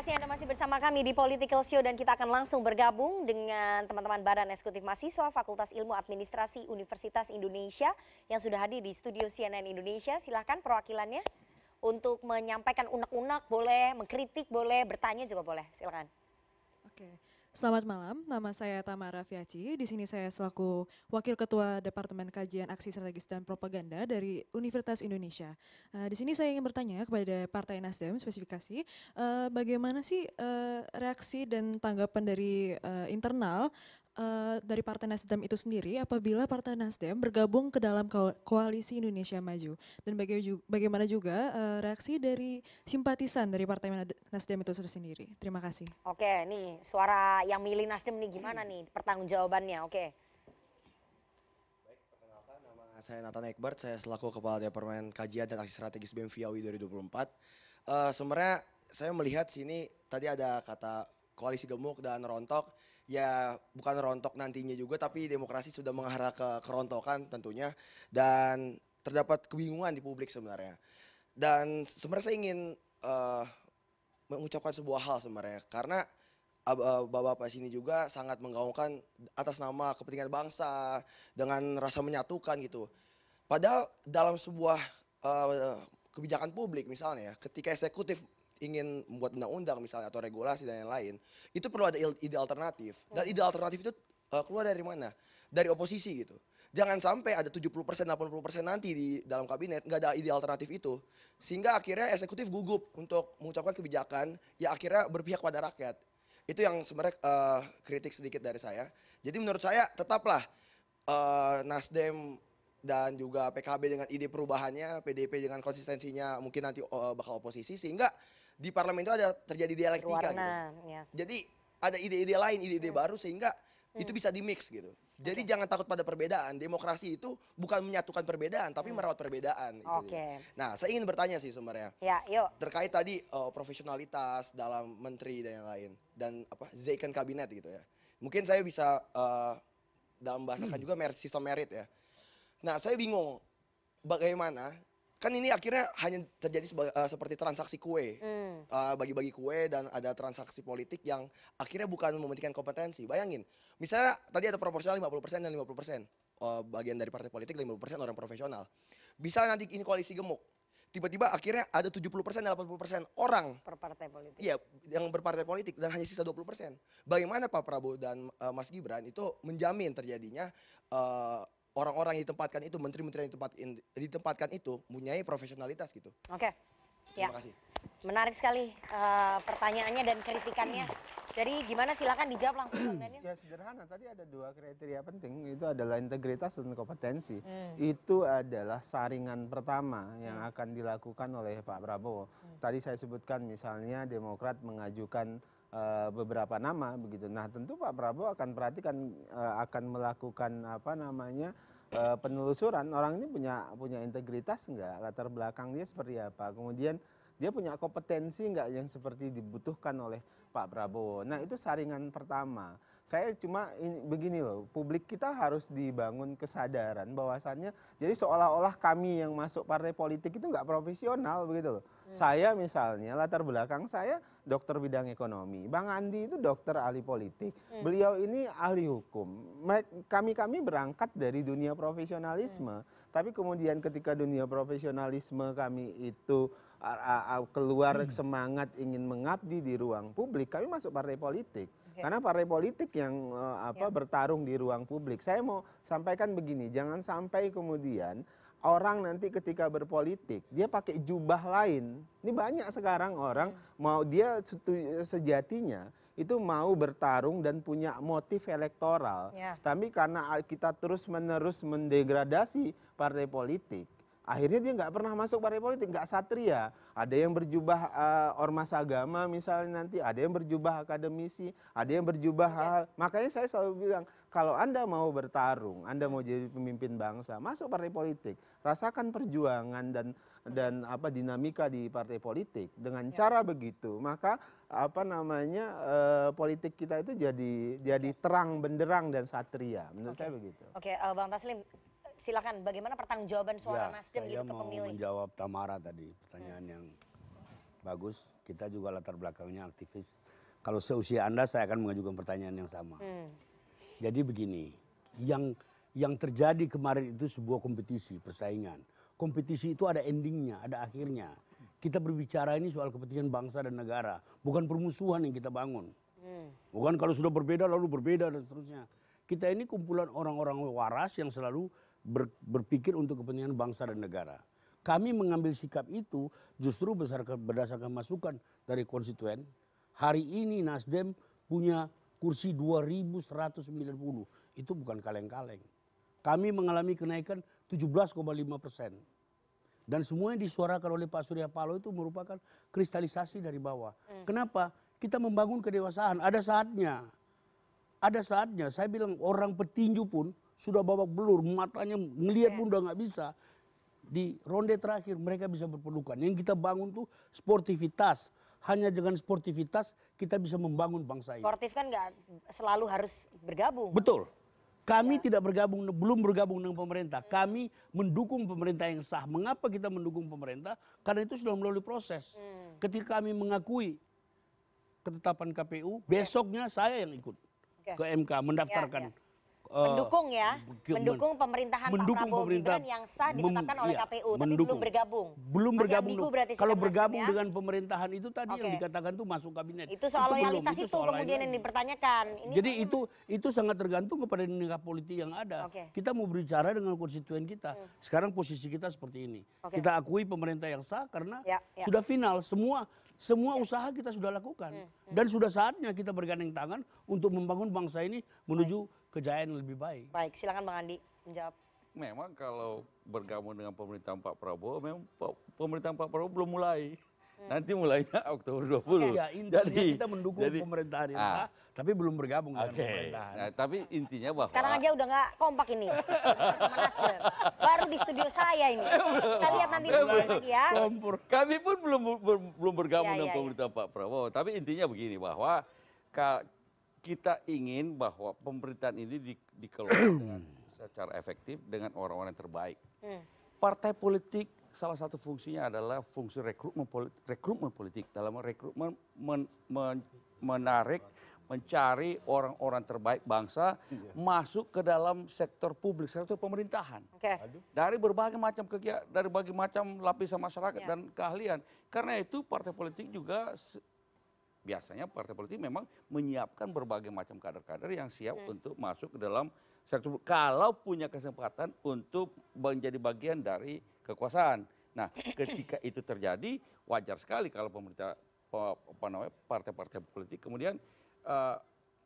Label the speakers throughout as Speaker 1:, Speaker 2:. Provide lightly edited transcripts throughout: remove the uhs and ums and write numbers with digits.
Speaker 1: kasih Anda masih bersama kami di Political Show dan kita akan langsung bergabung dengan teman-teman Badan Eksekutif Mahasiswa Fakultas Ilmu Administrasi Universitas Indonesia yang sudah hadir di studio CNN Indonesia. Silahkan perwakilannya untuk menyampaikan unek-unek boleh, mengkritik boleh, bertanya juga boleh. Silahkan.
Speaker 2: Oke, selamat malam. Nama saya Tamara Fiaci. Di sini saya selaku Wakil Ketua Departemen Kajian Aksi Strategis dan Propaganda dari Universitas Indonesia. Di sini saya ingin bertanya kepada Partai Nasdem spesifikasi, bagaimana sih reaksi dan tanggapan dari internal dari Partai Nasdem itu sendiri apabila Partai Nasdem bergabung ke dalam Koalisi Indonesia Maju, dan bagaimana juga reaksi dari simpatisan dari Partai Nasdem itu sendiri. Terima kasih.
Speaker 1: Oke, nih suara yang milih Nasdem nih gimana nih pertanggungjawabannya? Oke.
Speaker 3: Baik, perkenalkan nama saya Nathan Ekbert, saya selaku Kepala Departemen Kajian dan Aksi Strategis BEM FIAWI 2024. Sebenarnya saya melihat sini tadi ada kata koalisi gemuk dan rontok, ya bukan rontok nantinya juga tapi demokrasi sudah mengarah ke kerontokan tentunya dan terdapat kebingungan di publik sebenarnya. Dan sebenarnya saya ingin mengucapkan sebuah hal sebenarnya karena bapak-bapak sini juga sangat menggaungkan atas nama kepentingan bangsa dengan rasa menyatukan gitu. Padahal dalam sebuah kebijakan publik misalnya ya, ketika eksekutif ingin membuat undang-undang misalnya atau regulasi dan lain-lain, itu perlu ada ide alternatif. Dan ide alternatif itu keluar dari mana? Dari oposisi gitu. Jangan sampai ada 70%, 80% nanti di dalam kabinet nggak ada ide alternatif itu. Sehingga akhirnya eksekutif gugup untuk mengucapkan kebijakan yang akhirnya berpihak pada rakyat. Itu yang sebenarnya kritik sedikit dari saya. Jadi menurut saya tetaplah Nasdem dan juga PKB dengan ide perubahannya, PDIP dengan konsistensinya mungkin nanti bakal oposisi sehingga di parlemen itu ada terjadi dialektika gitu.
Speaker 1: Ya.
Speaker 3: Jadi ada ide-ide lain, ide-ide baru sehingga itu bisa di-mix gitu. Jadi jangan takut pada perbedaan. Demokrasi itu bukan menyatukan perbedaan tapi merawat perbedaan itu. Nah, saya ingin bertanya sih sebenarnya.
Speaker 1: Ya, yuk.
Speaker 3: Terkait tadi profesionalitas dalam menteri dan yang lain dan Zeiken kabinet gitu ya. Mungkin saya bisa dalam bahasakan juga sistem merit ya. Nah, saya bingung bagaimana kan ini akhirnya hanya terjadi seperti transaksi kue, bagi-bagi kue dan ada transaksi politik yang akhirnya bukan mementingkan kompetensi. Bayangin, misalnya tadi ada proporsional 50% dan 50%, bagian dari partai politik 50% orang profesional. Bisa nanti ini koalisi gemuk, tiba-tiba akhirnya ada 70% dan 80% orang
Speaker 1: Per partai politik.
Speaker 3: iya, yang berpartai politik dan hanya sisa 20%. Bagaimana Pak Prabowo dan Mas Gibran itu menjamin terjadinya orang-orang yang ditempatkan itu, menteri-menteri yang ditempatkan itu mempunyai profesionalitas gitu.
Speaker 1: Oke.
Speaker 3: Terima kasih.
Speaker 1: Menarik sekali pertanyaannya dan kritikannya. Jadi gimana silakan dijawab langsung Bang Daniel.
Speaker 4: Ya sederhana, tadi ada dua kriteria penting, itu adalah integritas dan kompetensi. Itu adalah saringan pertama yang akan dilakukan oleh Pak Prabowo. Tadi saya sebutkan misalnya Demokrat mengajukan beberapa nama begitu. Nah, tentu Pak Prabowo akan perhatikan, akan melakukan penelusuran orang ini punya integritas enggak, latar belakang dia seperti apa, kemudian dia punya kompetensi enggak yang seperti dibutuhkan oleh Pak Prabowo. Nah, itu saringan pertama. Saya cuma begini loh, publik kita harus dibangun kesadaran bahwasannya jadi seolah-olah kami yang masuk partai politik itu nggak profesional begitu loh. Saya misalnya latar belakang saya dokter bidang ekonomi, Bang Andi itu dokter ahli politik, beliau ini ahli hukum. Kami berangkat dari dunia profesionalisme, tapi kemudian ketika dunia profesionalisme kami itu keluar semangat ingin mengabdi di ruang publik, kami masuk partai politik. Karena partai politik yang bertarung di ruang publik. Saya mau sampaikan begini, jangan sampai kemudian orang nanti ketika berpolitik dia pakai jubah lain. Ini banyak sekarang orang mau dia sejatinya itu mau bertarung dan punya motif elektoral. Tapi karena kita terus-menerus mendegradasi partai politik, akhirnya dia nggak pernah masuk partai politik, nggak satria. Ada yang berjubah ormas agama misalnya nanti, ada yang berjubah akademisi, ada yang berjubah makanya saya selalu bilang, kalau Anda mau bertarung, Anda mau jadi pemimpin bangsa, masuk partai politik, rasakan perjuangan dan dinamika di partai politik. Dengan cara begitu, maka politik kita itu jadi terang benderang dan satria. Menurut saya begitu.
Speaker 1: Oke, Bang Taslim, silakan bagaimana pertanggungjawaban suara Nasdem gitu ke pemilih?
Speaker 5: Saya mau menjawab Tamara tadi, pertanyaan yang bagus. kita juga latar belakangnya aktivis. Kalau seusia Anda saya akan mengajukan pertanyaan yang sama. Jadi begini, yang terjadi kemarin itu sebuah kompetisi, persaingan. Kompetisi itu ada endingnya, ada akhirnya. Kita berbicara ini soal kepentingan bangsa dan negara, bukan permusuhan yang kita bangun. Bukan kalau sudah berbeda lalu berbeda dan seterusnya. Kita ini kumpulan orang-orang waras yang selalu berpikir untuk kepentingan bangsa dan negara. Kami mengambil sikap itu justru berdasarkan masukan dari konstituen. Hari ini Nasdem punya kursi 2.190. Itu bukan kaleng-kaleng. Kami mengalami kenaikan 17,5%. Dan semua yang disuarakan oleh Pak Surya Paloh itu merupakan kristalisasi dari bawah. Kenapa? Kita membangun kedewasaan. Ada saatnya. Ada saatnya. Saya bilang orang petinju pun sudah babak belur. Matanya ngelihat pun udah nggak bisa. Di ronde terakhir mereka bisa berpelukan. Yang kita bangun tuh sportivitas. Hanya dengan sportivitas kita bisa membangun bangsa ini.
Speaker 1: Sportif kan nggak selalu harus bergabung.
Speaker 5: Betul. Kami tidak bergabung, belum bergabung dengan pemerintah. Kami mendukung pemerintah yang sah. Mengapa kita mendukung pemerintah? Karena itu sudah melalui proses. Ketika kami mengakui ketetapan KPU, besoknya saya yang ikut ke MK mendaftarkan.
Speaker 1: Mendukung ya, mendukung pemerintahan Pak Prabowo Gibran yang sah ditetapkan oleh KPU, tapi belum bergabung.
Speaker 5: Belum
Speaker 1: Masih
Speaker 5: bergabung.
Speaker 1: ambigu berarti
Speaker 5: Kalau
Speaker 1: sikap
Speaker 5: bergabung
Speaker 1: Nasdem ya?
Speaker 5: dengan pemerintahan itu tadi yang dikatakan tuh masuk kabinet.
Speaker 1: Itu soal loyalitas
Speaker 5: belum,
Speaker 1: itu
Speaker 5: soal
Speaker 1: kemudian
Speaker 5: lain
Speaker 1: yang
Speaker 5: lagi.
Speaker 1: dipertanyakan. Ini
Speaker 5: Jadi itu sangat tergantung kepada dinamika politik yang ada. Kita mau berbicara dengan konstituen kita. Sekarang posisi kita seperti ini. Kita akui pemerintah yang sah karena sudah final semua usaha kita sudah lakukan. Dan sudah saatnya kita bergandeng tangan untuk membangun bangsa ini menuju kejayaan yang lebih baik.
Speaker 1: Baik, silakan Bang Andi menjawab.
Speaker 6: Memang kalau bergabung dengan pemerintahan Pak Prabowo, memang pemerintahan Pak Prabowo belum mulai. Nanti mulainya Oktober 20.
Speaker 5: Ya, intinya kita mendukung pemerintahan yang sah, tapi belum bergabung dengan pemerintahan.
Speaker 6: Nah, tapi intinya bahwa
Speaker 1: Sekarang aja udah nggak kompak ini sama Nasdem. Baru di studio saya ini. Kita lihat nanti lagi ya.
Speaker 6: kami pun belum bergabung dengan pemerintahan Pak Prabowo. Tapi intinya begini bahwa kita ingin bahwa pemerintahan ini dikelola dengan secara efektif dengan orang-orang yang terbaik. Partai politik salah satu fungsinya adalah fungsi rekrutmen politik. Dalam rekrutmen menarik, mencari orang-orang terbaik bangsa masuk ke dalam sektor publik, sektor pemerintahan. Dari berbagai macam kegiatan, dari berbagai macam lapisan masyarakat dan keahlian. Karena itu partai politik juga biasanya partai politik memang menyiapkan berbagai macam kader-kader yang siap untuk masuk ke dalam sektor kalau punya kesempatan untuk menjadi bagian dari kekuasaan. Nah, ketika itu terjadi wajar sekali kalau pemerintah partai-partai politik kemudian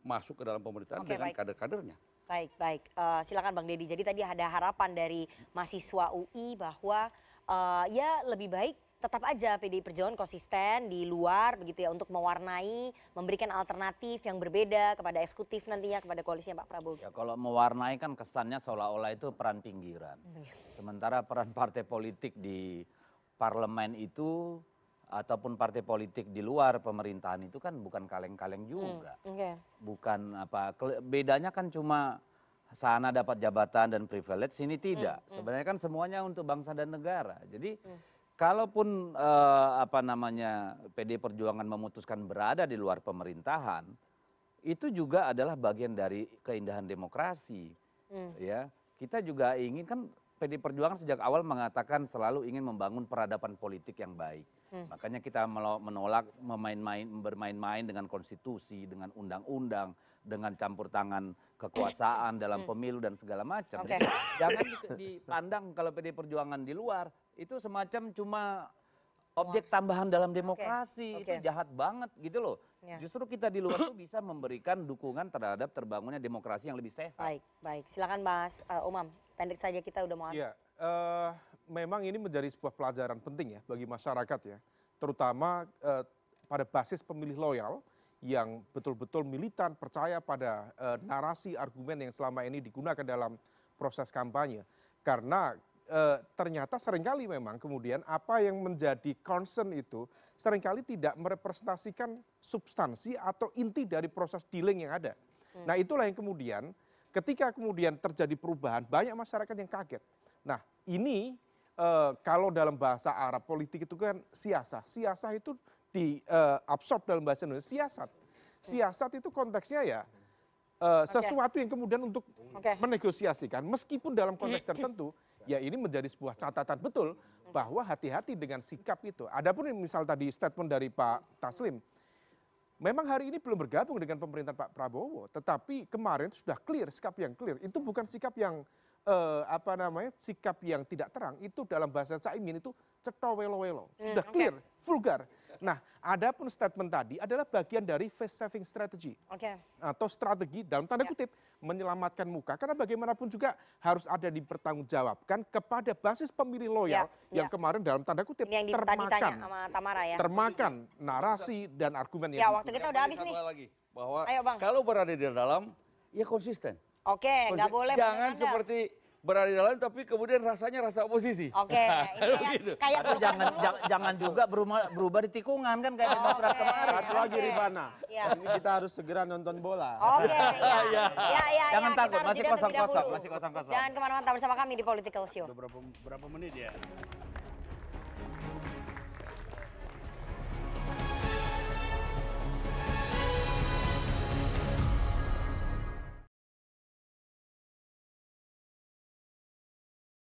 Speaker 6: masuk ke dalam pemerintahan dengan kader-kadernya.
Speaker 1: Baik. Silakan Bang Deddy. Jadi tadi ada harapan dari mahasiswa UI bahwa ya lebih baik tetap aja PDI Perjuangan konsisten di luar begitu ya untuk mewarnai, memberikan alternatif yang berbeda kepada eksekutif nantinya kepada koalisinya Pak Prabowo.
Speaker 7: Ya kalau mewarnai kan kesannya seolah-olah itu peran pinggiran. Sementara peran partai politik di parlemen itu ataupun partai politik di luar pemerintahan itu kan bukan kaleng-kaleng juga. Bukan apa, bedanya kan cuma sana dapat jabatan dan privilege, sini tidak. Sebenarnya kan semuanya untuk bangsa dan negara. Jadi kalaupun PDI Perjuangan memutuskan berada di luar pemerintahan, itu juga adalah bagian dari keindahan demokrasi. Ya, kita juga ingin kan PDI Perjuangan sejak awal mengatakan selalu ingin membangun peradaban politik yang baik. Makanya kita menolak bermain-main dengan konstitusi, dengan undang-undang, dengan campur tangan kekuasaan dalam pemilu dan segala macam. Jangan dipandang kalau PDI Perjuangan di luar itu semacam cuma objek tambahan dalam demokrasi. Itu jahat banget gitu loh. Justru kita di luar itu bisa memberikan dukungan terhadap terbangunnya demokrasi yang lebih sehat.
Speaker 1: Baik. Silakan Mas Umam. Pendek saja kita udah mau.
Speaker 8: Iya, memang ini menjadi sebuah pelajaran penting ya bagi masyarakat ya. Terutama pada basis pemilih loyal yang betul-betul militan percaya pada narasi argumen yang selama ini digunakan dalam proses kampanye. Karena ternyata seringkali memang kemudian apa yang menjadi concern itu seringkali tidak merepresentasikan substansi atau inti dari proses dealing yang ada. Nah itulah yang kemudian ketika kemudian terjadi perubahan banyak masyarakat yang kaget. Nah ini kalau dalam bahasa Arab politik itu kan siasah. Siasah itu diabsorb dalam bahasa Indonesia siasat. Siasat itu konteksnya ya sesuatu yang kemudian untuk menegosiasikan, meskipun dalam konteks tertentu, ya ini menjadi sebuah catatan betul bahwa hati-hati dengan sikap itu. Adapun misal tadi statement dari Pak Taslim, memang hari ini belum bergabung dengan pemerintahan Pak Prabowo, tetapi kemarin sudah clear, sikap yang clear. Itu bukan sikap yang sikap yang tidak terang. Itu dalam bahasa Caimin itu cetowelo-welo, sudah clear, vulgar. Nah, adapun statement tadi adalah bagian dari face saving strategy atau strategi dalam tanda kutip menyelamatkan muka, karena bagaimanapun juga harus ada dipertanggungjawabkan kepada basis pemilih loyal yang kemarin dalam tanda kutip
Speaker 1: yang
Speaker 8: termakan,
Speaker 1: sama Tamara ya.
Speaker 8: termakan narasi dan argumen yang
Speaker 1: waktu kita udah habis nih.
Speaker 6: Lagi, bahwa
Speaker 1: Ayo, Bang.
Speaker 6: kalau berada di dalam, ya konsisten.
Speaker 1: Oke, nggak boleh.
Speaker 6: Jangan seperti berada di dalam tapi kemudian rasanya rasa oposisi.
Speaker 1: Oke, ini kayak
Speaker 7: Atau jangan juga berubah di tikungan kan kayak Demokrat kemarin.
Speaker 4: Satu lagi Rifana, ini kita harus segera nonton bola.
Speaker 1: Oke, ya.
Speaker 7: Jangan
Speaker 1: kita
Speaker 7: takut,
Speaker 1: harus
Speaker 7: masih
Speaker 1: jeda terlebih
Speaker 7: kosong-kosong,
Speaker 1: dahulu.
Speaker 7: masih kosong-kosong.
Speaker 1: Jangan kemana-mana, tetap bersama kami di Political Show.
Speaker 5: Udah berapa menit ya?